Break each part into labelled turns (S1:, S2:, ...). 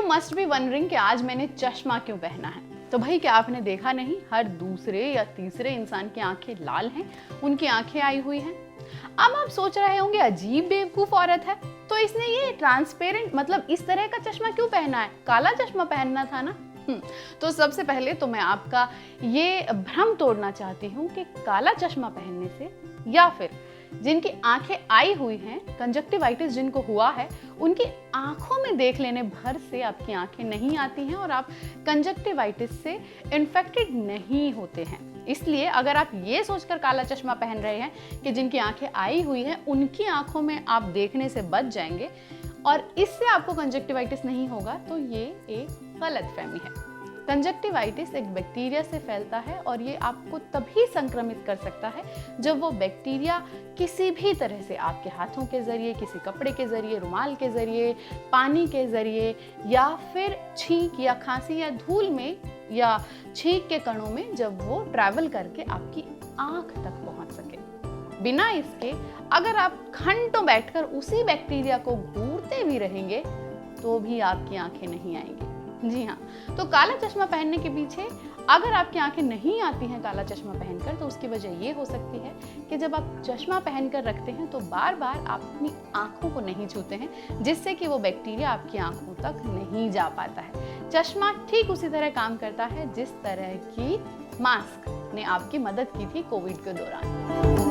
S1: Must be wondering कि आज मैंने चश्मा क्यों पहना है। तो भाई क्या आपने देखा नहीं, हर दूसरे या तीसरे इंसान की आंखें लाल हैं, उनकी आंखें आई हुई हैं। अब आप सोच रहे होंगे अजीब बेवकूफ औरत है, तो इसने ये ट्रांसपेरेंट मतलब इस तरह का चश्मा क्यों पहना है, काला चश्मा पहनना था ना। तो सबसे पहले तो मैं आपका ये भ्रम तोड़ना चाहती हूँ कि काला चश्मा पहनने से या फिर जिनकी आंखें आई हुई हैं, कंजक्टिवाइटिस जिनको हुआ है, उनकी आंखों में देख लेने भर से आपकी आंखें नहीं आती हैं और आप कंजक्टिवाइटिस से इन्फेक्टेड नहीं होते हैं। इसलिए अगर आप ये सोचकर काला चश्मा पहन रहे हैं कि जिनकी आंखें आई हुई हैं उनकी आंखों में आप देखने से बच जाएंगे और इससे आपको कंजक्टिवाइटिस नहीं होगा, तो ये एक गलतफहमी है। कंजक्टिवाइटिस एक बैक्टीरिया से फैलता है और ये आपको तभी संक्रमित कर सकता है जब वो बैक्टीरिया किसी भी तरह से आपके हाथों के जरिए, किसी कपड़े के जरिए, रुमाल के जरिए, पानी के जरिए या फिर छींक या खांसी या धूल में या छींक के कणों में जब वो ट्रैवल करके आपकी आंख तक पहुंच सके। बिना इसके अगर आप घंटों बैठकर उसी बैक्टीरिया को घूरते भी रहेंगे तो भी आपकी आंखें नहीं आएंगी। जी हाँ, तो काला चश्मा पहनने के पीछे अगर आपकी आंखें नहीं आती हैं काला चश्मा पहनकर, तो उसकी वजह ये हो सकती है कि जब आप चश्मा पहनकर रखते हैं तो बार बार आप अपनी आंखों को नहीं छूते हैं, जिससे कि वो बैक्टीरिया आपकी आंखों तक नहीं जा पाता है। चश्मा ठीक उसी तरह काम करता है जिस तरह की मास्क ने आपकी मदद की थी कोविड के दौरान।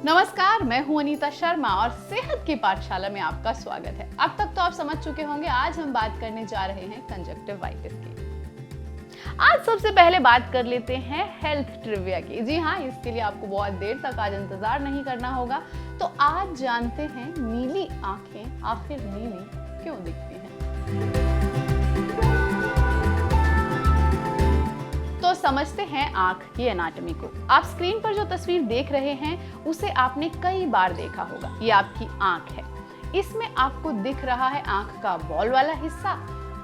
S1: नमस्कार, मैं हूं अनीता शर्मा और सेहत की पाठशाला में आपका स्वागत है। अब तक तो आप समझ चुके होंगे आज हम बात करने जा रहे हैं कंजक्टिवाइटिस की। आज सबसे पहले बात कर लेते हैं हेल्थ ट्रिविया की। जी हाँ, इसके लिए आपको बहुत देर तक आज इंतजार नहीं करना होगा। तो आज जानते हैं नीली आंखें आखिर नीली क्यों दिखती हैं। तो समझते हैं आंख की एनाटॉमी को। आप स्क्रीन पर जो तस्वीर देख रहे हैं उसे आपने कई बार देखा होगा। ये आपकी आंख है। इसमें आपको दिख रहा है आंख का बॉल वाला हिस्सा,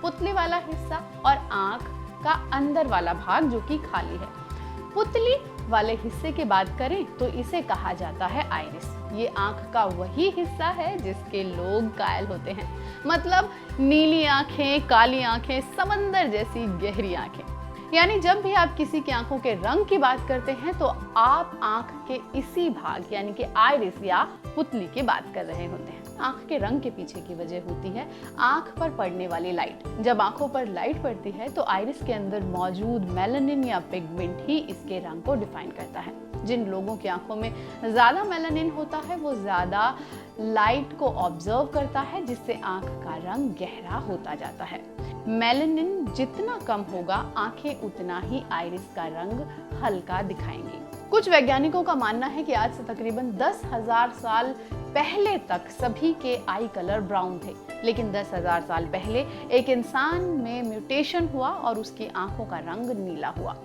S1: पुतली वाला हिस्सा और आंख का अंदर वाला भाग जो कि खाली है। पुतली वाले हिस्से की बात करें तो इसे कहा जाता है आइरिस। ये आंख का वही हिस्सा है जिसके लोग घायल होते हैं। मतलब नीली आंखें, काली आंखें, समंदर जैसी गहरी आंखें। यानी जब भी आप किसी की आंखों के रंग की बात करते हैं तो आप आंख के इसी भाग यानी कि आइरिस या पुतली की बात कर रहे होते हैं। आंख के रंग के पीछे की वजह होती है आंख पर पड़ने वाली लाइट। जब आंखों पर लाइट पड़ती है तो आइरिस के अंदर मौजूद मेलानिन या पिगमेंट ही इसके रंग को डिफाइन करता है। जिन लोगों की आंखों में ज्यादा मेलानिन होता है वो ज्यादा लाइट को ऑब्जर्व करता है, जिससे आंख का रंग गहरा होता जाता है। मेलानिन जितना कम होगा आंखें उतना ही आइरिस का रंग हल्का दिखाएंगी। कुछ वैज्ञानिकों का मानना है कि आज से तकरीबन 10,000 साल पहले तक सभी के आई कलर ब्राउन थे, लेकिन 10,000 साल पहले एक इंसान में म्यूटेशन हुआ और उसकी आंखों का रंग नीला हुआ।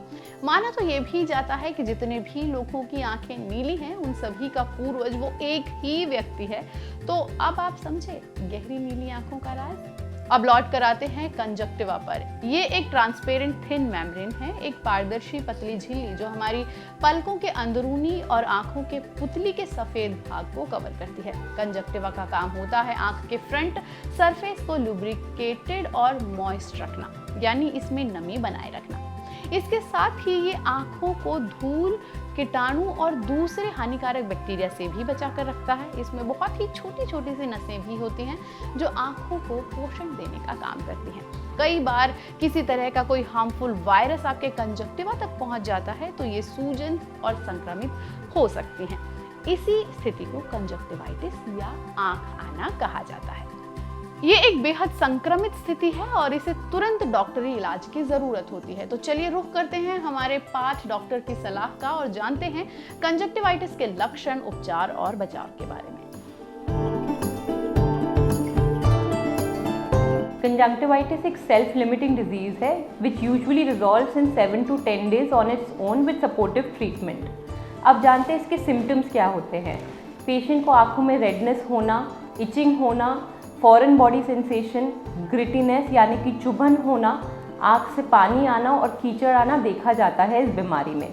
S1: माना तो ये भी जाता है कि जितने भी लोगों की आंखें नीली हैं उन सभी का पूर्वज वो एक ही व्यक्ति है। तो अब आप समझे गहरी नीली आंखों का राज। अब लौट कर आते हैं कंजक्टिवा पर। ये एक ट्रांसपेरेंट थिन मेम्ब्रेन है, एक पारदर्शी पतली झिल्ली जो हमारी पलकों के अंदरूनी और आंखों के पुतली के सफेद भाग को कवर करती है। कंजक्टिवा का काम होता है आंख के फ्रंट सरफेस को लुब्रिकेटेड और मॉइस्ट रखना, यानी इसमें नमी बनाए रखना। इसके साथ ही ये आंखों को धूल, कीटाणु और दूसरे हानिकारक बैक्टीरिया से भी बचाकर रखता है। इसमें बहुत ही छोटी छोटी सी नसें भी होती हैं जो आंखों को पोषण देने का काम करती हैं। कई बार किसी तरह का कोई हार्मफुल वायरस आपके कंजक्टिवा तक पहुंच जाता है तो ये सूजन और संक्रमित हो सकती हैं। इसी स्थिति को कंजक्टिवाइटिस या आंख आना कहा जाता है। ये एक बेहद संक्रमित स्थिति है और इसे तुरंत डॉक्टरी इलाज की जरूरत होती है। तो चलिए रुख करते हैं हमारे 5 डॉक्टर की सलाह का और जानते हैं कंजक्टिवाइटिस के लक्षण, उपचार और बचाव के बारे में।
S2: कंजक्टिवाइटिस एक सेल्फ लिमिटिंग डिजीज है विच usually resolves in 7 to 10 days on its own with supportive treatment. अब जानते हैं इसके सिम्टम्स क्या होते हैं। पेशेंट को आंखों में रेडनेस होना, इचिंग होना, फॉरेन बॉडी सेंसेशन, ग्रिटीनेस यानी कि चुभन होना, आँख से पानी आना और कीचड़ आना देखा जाता है इस बीमारी में।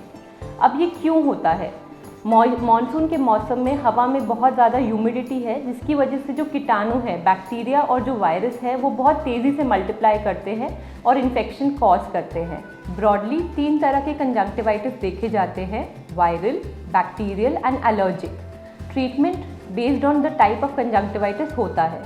S2: अब ये क्यों होता है? मॉनसून के मौसम में हवा में बहुत ज़्यादा ह्यूमिडिटी है, जिसकी वजह से जो कीटाणु है, बैक्टीरिया और जो वायरस है, वो बहुत तेज़ी से मल्टीप्लाई करते हैं और इन्फेक्शन कॉज करते हैं। ब्रॉडली 3 तरह के कंजंक्टिवाइटिस देखे जाते हैं: viral, bacterial and allergic. Treatment based on the type of conjunctivitis होता है।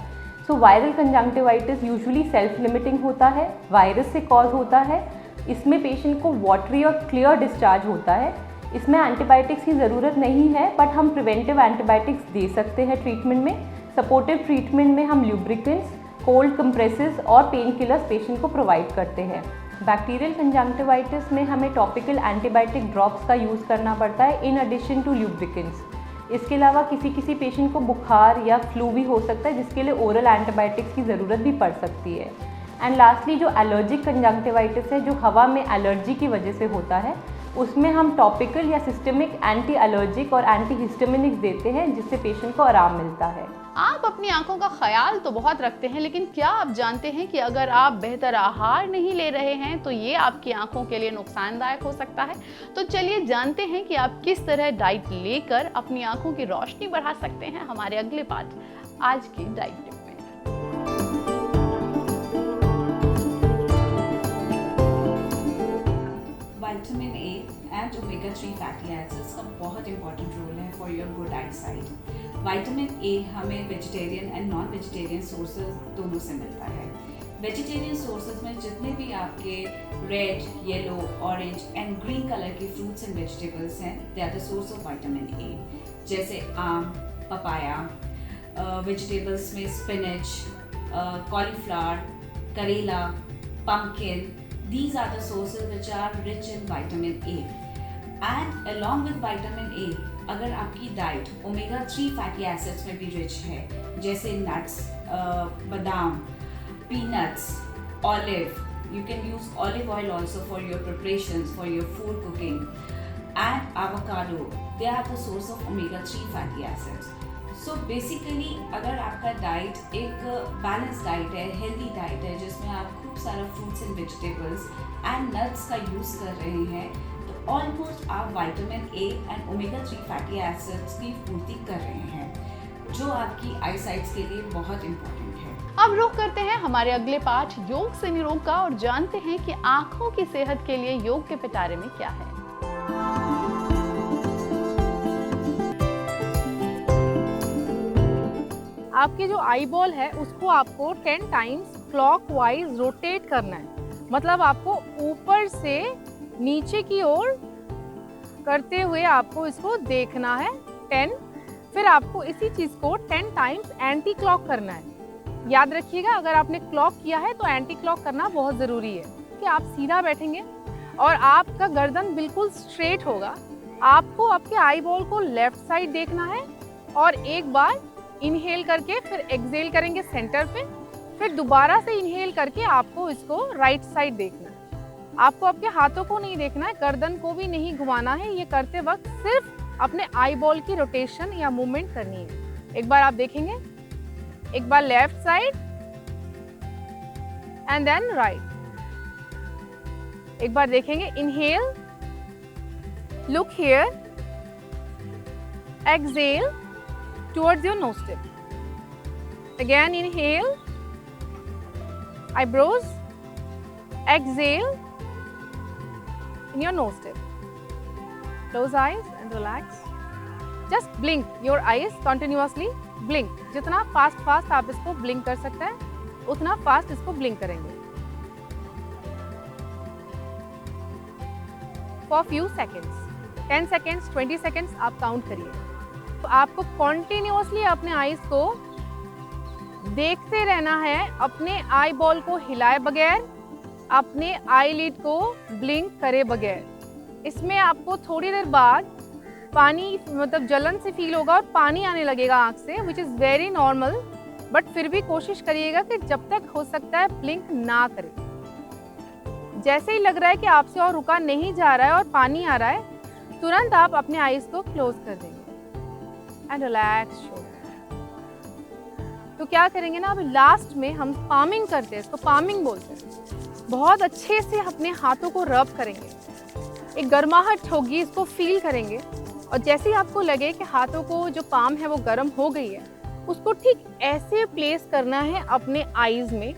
S2: So viral conjunctivitis usually self limiting होता है, वायरस से कॉज होता है। इसमें पेशेंट को वाटरी और क्लियर डिस्चार्ज होता है। इसमें एंटीबायोटिक्स की ज़रूरत नहीं है, बट हम प्रिवेंटिव एंटीबायोटिक्स दे सकते हैं ट्रीटमेंट में। सपोर्टिव ट्रीटमेंट में हम ल्यूब्रिकेंट्स, कोल्ड कंप्रेसेस और पेन किलर्स पेशेंट को प्रोवाइड करते हैं। बैक्टीरियल कंजंक्टिवाइटिस में हमें टॉपिकल एंटीबायोटिक ड्रॉप्स का यूज़ करना पड़ता है इन एडिशन टू ल्यूब्रिकेंट्स। इसके अलावा किसी पेशेंट को बुखार या फ्लू भी हो सकता है, जिसके लिए ओरल एंटीबायोटिक्स की ज़रूरत भी पड़ सकती है। एंड लास्टली जो एलर्जिक कंजंक्टिवाइटिस है, जो हवा में एलर्जी की वजह से होता है, उसमें हम टॉपिकल या सिस्टमिक एंटी एलर्जिक और एंटी हिस्टामिनिक्स देते हैं, जिससे पेशेंट को आराम मिलता है।
S1: आप अपनी आंखों का ख्याल तो बहुत रखते हैं, लेकिन क्या आप जानते हैं कि अगर आप बेहतर आहार नहीं ले रहे हैं तो ये आपकी आंखों के लिए नुकसानदायक हो सकता है। तो चलिए जानते हैं कि आप किस तरह डाइट लेकर अपनी आंखों की रोशनी बढ़ा सकते हैं हमारे अगले पार्ट आज की डाइट टिप में।
S3: Vitamin A and omega 3 fatty acids का बहुत इंपॉर्टेंट रोल है for your good eyesight. Vitamin A हमें vegetarian and non vegetarian sources दोनों से मिलता है। वेजिटेरियन सोर्सेज में जितने भी आपके red, yellow, orange and green colour के फ्रूट्स एंड वेजिटेबल्स हैं, they are the source of vitamin A, जैसे आम, पपाया। वेजिटेबल्स में स्पिनच, कॉलीफ्लावर, करेला, pumpkin. These are the sources which are rich in vitamin A. And along with vitamin A, अगर आपकी diet omega 3 fatty acids में भी rich है, जैसे नट्स, बादाम, peanuts, olive, you can use olive oil also for your preparations, for your food cooking, and avocado, they are the source of omega 3 fatty acids. So basically अगर आपका diet एक balance diet है, healthy diet है, जिसमें आप खूब सारा fruits and vegetables and nuts का यूज़ कर रहे हैं, तो ऑलमोस्ट आप vitamin A and omega 3 fatty acids की पूर्ति कर रहे हैं, जो आपकी आई साइट्स के लिए बहुत इम्पोर्टेंट है।
S1: अब रुख करते हैं हमारे अगले पाठ योग से निरोग का और जानते हैं कि आंखों की सेहत के लिए योग के पिटारे में क्या है।
S4: आपकी जो आई बॉल है उसको आपको 10 टाइम्स क्लॉकवाइज रोटेट करना है। मतलब आपको ऊपर से नीचे की ओर करते हुए आपको इसको देखना है 10। फिर आपको इसी चीज़ को 10 टाइम्स एंटी क्लॉक करना है। याद रखिएगा, अगर आपने क्लॉक किया है तो एंटी क्लॉक करना बहुत ज़रूरी है कि आप सीधा बैठेंगे और आपका गर्दन बिल्कुल स्ट्रेट होगा। आपको आपके आई बॉल को लेफ्ट साइड देखना है और एक बार इनहेल करके फिर एक्सहेल करेंगे सेंटर पे, फिर दोबारा से इनहेल करके आपको इसको राइट साइड देखना है। आपको आपके हाथों को नहीं देखना है, गर्दन को भी नहीं घुमाना है। ये करते वक्त सिर्फ अपने आई बॉल की रोटेशन या मूवमेंट करनी है। एक बार आप देखेंगे, एक बार left side and then right. एक बार देखेंगे, inhale, look here, exhale towards your nose tip. Again inhale, eyebrows, exhale in your nose tip. Close eyes and relax. Just blink your eyes continuously. Blink. जितना fast आप इसको blink कर सकते हैं, उतना fast इसको blink करेंगे. For few seconds, 10 seconds, 20 seconds आप count करिए। तो आपको कॉन्टिन्यूसली अपने आईज को देखते रहना है, अपने आई बॉल को हिलाए बगैर, अपने आई लिड को ब्लिंक करे बगैर। इसमें आपको थोड़ी देर बाद पानी मतलब जलन से फील होगा और पानी आने लगेगा आँख से, which is very normal. But फिर भी कोशिश करिएगा कि जब तक हो सकता है ब्लिंक ना करें। जैसे ही लग रहा है कि आपसे और रुका नहीं जा रहा है और पानी आ रहा है, तुरंत आप अपने आईज को क्लोज कर देंगे एंड रिलैक्स शोल्डर। तो क्या करेंगे ना, अभी लास्ट में हम पामिंग करते हैं, इसको पामिंग बोलते हैं। बहुत अच्छे से अपने हाथों को रब करेंगे, एक गर्माहट होगी, इसको फील करेंगे और जैसे ही आपको लगे कि हाथों को जो पाम है वो गर्म हो गई है, उसको ठीक ऐसे प्लेस करना है अपने आईज में,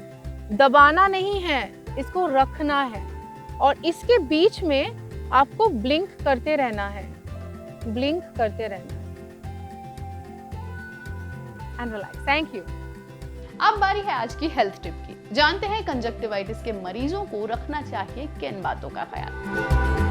S4: दबाना नहीं है, इसको रखना है और इसके बीच में आपको ब्लिंक करते रहना है, ब्लिंक करते रहना है। And relax. Thank you.
S1: अब बारी है आज की हेल्थ टिप की। जानते हैं कंजक्टिवाइटिस के मरीजों को रखना चाहिए किन बातों का ख्याल।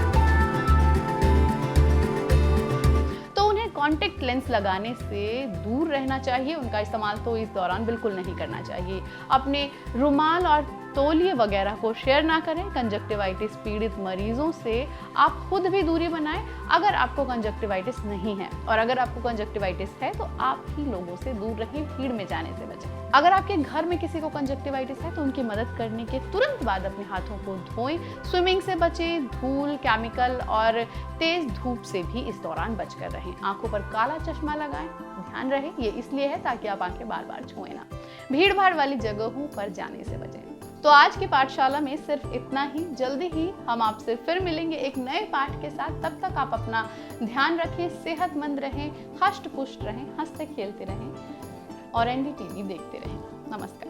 S1: कॉन्टेक्ट लेंस लगाने से दूर रहना चाहिए, उनका इस्तेमाल तो इस दौरान बिल्कुल नहीं करना चाहिए। अपने रुमाल और तौलिए वगैरह को शेयर ना करें। कंजक्टिवाइटिस पीड़ित मरीजों से आप खुद भी दूरी बनाएं अगर आपको कंजक्टिवाइटिस नहीं है, और अगर आपको कंजक्टिवाइटिस है तो आप ही लोगों से दूर रहें, भीड़ में जाने से बचें। अगर आपके घर में किसी को कंजक्टिवाइटिस है तो उनकी मदद करने के तुरंत बाद अपने हाथों को धोएं। स्विमिंग से बचें, धूल, केमिकल और तेज धूप से भी इस दौरान बचकर रहें। आंखों पर काला चश्मा लगाएं, ध्यान रहे ये इसलिए है ताकि आप आंखें बार बार छुएं ना। भीड़ भाड़ वाली जगहों पर जाने से बचें। तो आज की पाठशाला में सिर्फ इतना ही। जल्दी ही हम आपसे फिर मिलेंगे एक नए पाठ के साथ। तब तक आप अपना ध्यान रखें, सेहतमंद रहें, हष्ट पुष्ट रहें, हंसते खेलते रहें और NDTV देखते रहें। नमस्कार।